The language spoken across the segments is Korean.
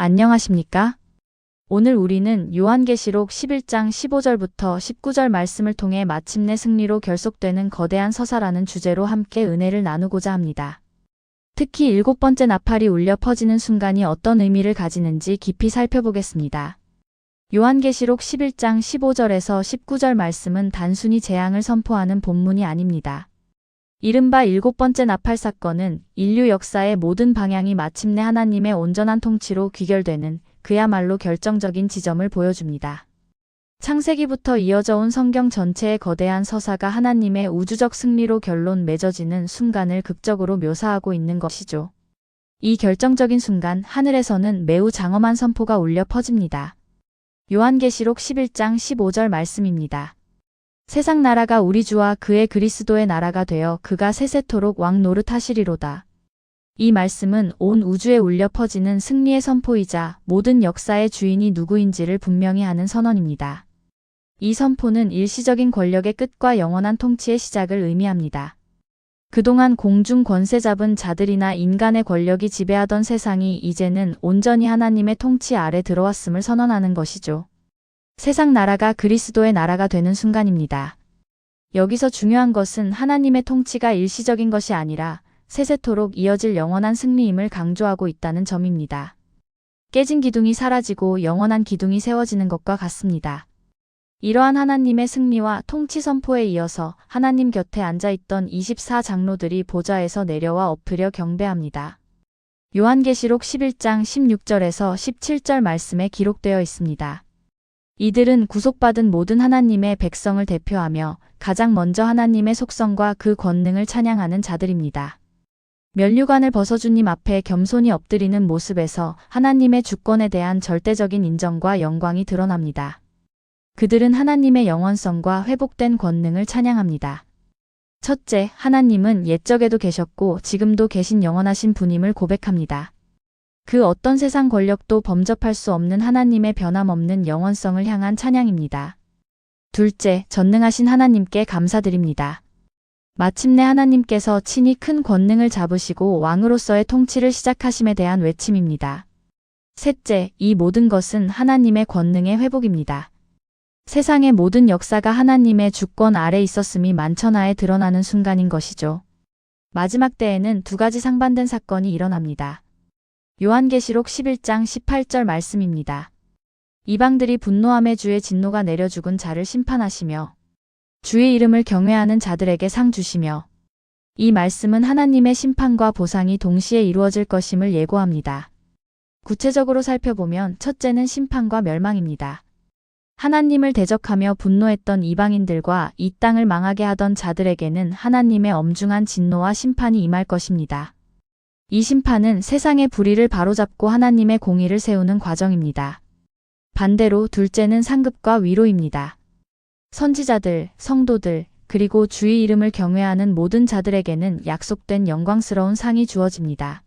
안녕하십니까? 오늘 우리는 요한계시록 11장 15절부터 19절 말씀을 통해 마침내 승리로 결속되는 거대한 서사라는 주제로 함께 은혜를 나누고자 합니다. 특히 7번째 나팔이 울려 퍼지는 순간이 어떤 의미를 가지는지 깊이 살펴보겠습니다. 요한계시록 11장 15절에서 19절 말씀은 단순히 재앙을 선포하는 본문이 아닙니다. 이른바 7번째 나팔 사건은 인류 역사의 모든 방향이 마침내 하나님의 온전한 통치로 귀결되는 그야말로 결정적인 지점을 보여줍니다. 창세기부터 이어져 온 성경 전체의 거대한 서사가 하나님의 우주적 승리로 결론 맺어지는 순간을 극적으로 묘사하고 있는 것이죠. 이 결정적인 순간 하늘에서는 매우 장엄한 선포가 울려 퍼집니다. 요한계시록 11장 15절 말씀입니다. 세상 나라가 우리 주와 그의 그리스도의 나라가 되어 그가 세세토록 왕 노릇하시리로다. 이 말씀은 온 우주에 울려 퍼지는 승리의 선포이자 모든 역사의 주인이 누구인지를 분명히 하는 선언입니다. 이 선포는 일시적인 권력의 끝과 영원한 통치의 시작을 의미합니다. 그동안 공중 권세 잡은 자들이나 인간의 권력이 지배하던 세상이 이제는 온전히 하나님의 통치 아래 들어왔음을 선언하는 것이죠. 세상 나라가 그리스도의 나라가 되는 순간입니다. 여기서 중요한 것은 하나님의 통치가 일시적인 것이 아니라 세세토록 이어질 영원한 승리임을 강조하고 있다는 점입니다. 깨진 기둥이 사라지고 영원한 기둥이 세워지는 것과 같습니다. 이러한 하나님의 승리와 통치 선포에 이어서 하나님 곁에 앉아있던 24장로들이 보좌에서 내려와 엎드려 경배합니다. 요한계시록 11장 16절에서 17절 말씀에 기록되어 있습니다. 이들은 구속받은 모든 하나님의 백성을 대표하며 가장 먼저 하나님의 속성과 그 권능을 찬양하는 자들입니다. 면류관을 벗어 주님 앞에 겸손히 엎드리는 모습에서 하나님의 주권에 대한 절대적인 인정과 영광이 드러납니다. 그들은 하나님의 영원성과 회복된 권능을 찬양합니다. 첫째, 하나님은 옛적에도 계셨고 지금도 계신 영원하신 분임을 고백합니다. 그 어떤 세상 권력도 범접할 수 없는 하나님의 변함없는 영원성을 향한 찬양입니다. 둘째, 전능하신 하나님께 감사드립니다. 마침내 하나님께서 친히 큰 권능을 잡으시고 왕으로서의 통치를 시작하심에 대한 외침입니다. 셋째, 이 모든 것은 하나님의 권능의 회복입니다. 세상의 모든 역사가 하나님의 주권 아래 있었음이 만천하에 드러나는 순간인 것이죠. 마지막 때에는 두 가지 상반된 사건이 일어납니다. 요한계시록 11장 18절 말씀입니다. 이방들이 분노함에 주의 진노가 내려 죽은 자를 심판하시며 주의 이름을 경외하는 자들에게 상 주시며 이 말씀은 하나님의 심판과 보상이 동시에 이루어질 것임을 예고합니다. 구체적으로 살펴보면 첫째는 심판과 멸망입니다. 하나님을 대적하며 분노했던 이방인들과 이 땅을 망하게 하던 자들에게는 하나님의 엄중한 진노와 심판이 임할 것입니다. 이 심판은 세상의 불의를 바로잡고 하나님의 공의를 세우는 과정입니다. 반대로 둘째는 상급과 위로입니다. 선지자들, 성도들, 그리고 주의 이름을 경외하는 모든 자들에게는 약속된 영광스러운 상이 주어집니다.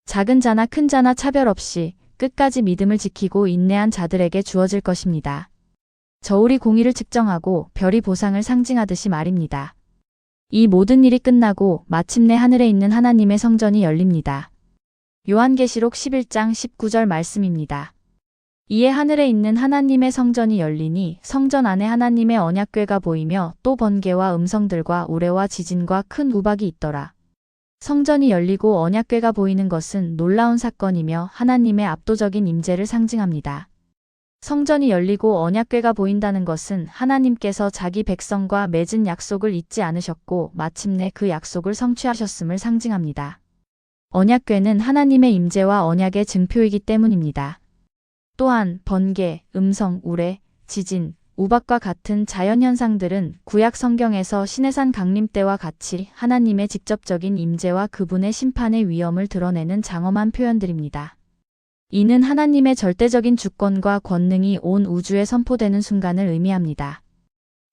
작은 자나 큰 자나 차별 없이 끝까지 믿음을 지키고 인내한 자들에게 주어질 것입니다. 저울이 공의를 측정하고 별이 보상을 상징하듯이 말입니다. 이 모든 일이 끝나고 마침내 하늘에 있는 하나님의 성전이 열립니다. 요한계시록 11장 19절 말씀입니다. 이에 하늘에 있는 하나님의 성전이 열리니 성전 안에 하나님의 언약궤가 보이며 또 번개와 음성들과 우레와 지진과 큰 우박이 있더라. 성전이 열리고 언약궤가 보이는 것은 놀라운 사건이며 하나님의 압도적인 임재를 상징합니다. 성전이 열리고 언약궤가 보인다는 것은 하나님께서 자기 백성과 맺은 약속을 잊지 않으셨고 마침내 그 약속을 성취하셨음을 상징합니다. 언약궤는 하나님의 임재와 언약의 증표이기 때문입니다. 또한 번개, 음성, 우레, 지진, 우박과 같은 자연현상들은 구약 성경에서 시내산 강림 때와 같이 하나님의 직접적인 임재와 그분의 심판의 위엄을 드러내는 장엄한 표현들입니다. 이는 하나님의 절대적인 주권과 권능이 온 우주에 선포되는 순간을 의미합니다.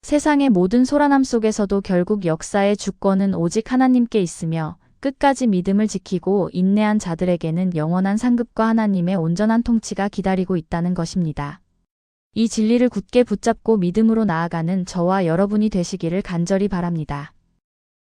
세상의 모든 소란함 속에서도 결국 역사의 주권은 오직 하나님께 있으며 끝까지 믿음을 지키고 인내한 자들에게는 영원한 상급과 하나님의 온전한 통치가 기다리고 있다는 것입니다. 이 진리를 굳게 붙잡고 믿음으로 나아가는 저와 여러분이 되시기를 간절히 바랍니다.